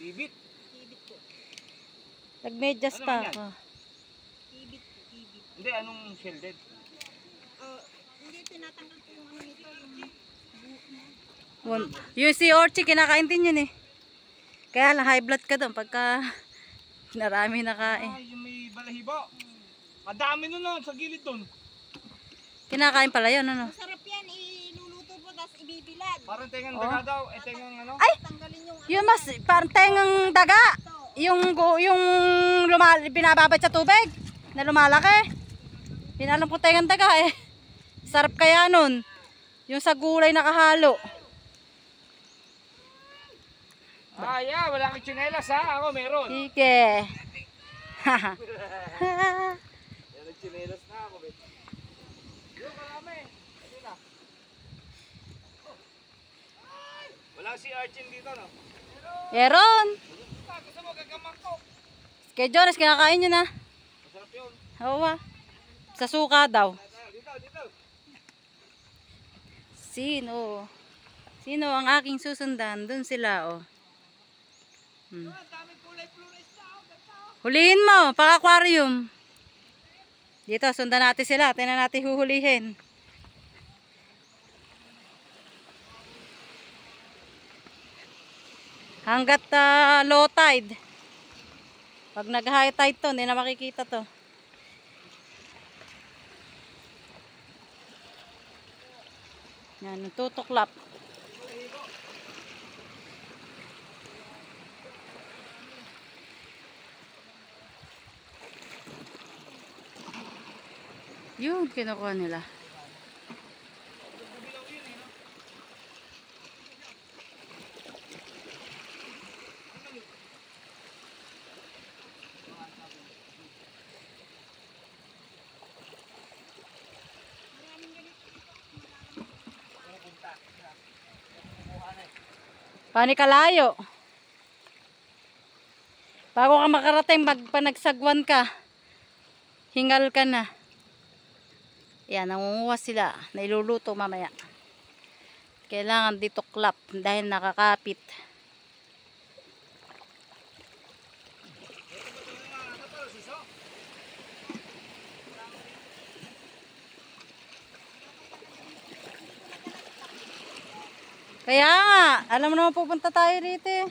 Ibit. Ibit po. Nagmedyas Ano pa man yan? ako. Ibit po, ibit. Hindi, anong shielded? Hindi, tinatanggal po yung ano nito, yung buhok niya. Yung si Orchie, kinakain din yun eh. Kaya lang, high blood ka doon pagka narami nakain. Ay, yung may balahibo. Madami nun no, sa gilid dun. Kinakain pala yun, ano? Masarap yan, iluluto po, tapos ibibilad. Parang tengang daga daw, tengang ano? Ay! Tanggalin yung Yung mas, parang tengang daga. Yung binababad sa tubig na lumalaki. Pinalam ko tengang daga eh. Sarap kaya nun. Yung sa gulay nakahalo. Ah, yeah, wala kang tsinelas ha. Ako meron. Sige. Yan ang tsinelas na ako, bet. Yung karami. Hindi na. Wala si Archin dito, no? Meron. Gusto mo gagamang ko. Kay Jonas, kinakain nyo na. Masarap yun. Oo ah. Sa suka daw. Dito, dito. Sino? Sino ang aking susundan? Doon sila, oh. Hulihin mo, pang-aquarium. Dito, sundan natin sila. Tingnan natin huhulihin. Hanggat low tide. Pag nag-high tide to, hindi na makikita to. Yan, tutuklap. Yun, kinukuha nila. Paano kalayo? Bago ka makarating, panagsagwan ka. Hingal ka na. Yan, nangunguha sila. Nailuluto mamaya. Kailangan dito klap dahil nakakapit. Kaya nga, alam mo naman pupunta tayo rito eh.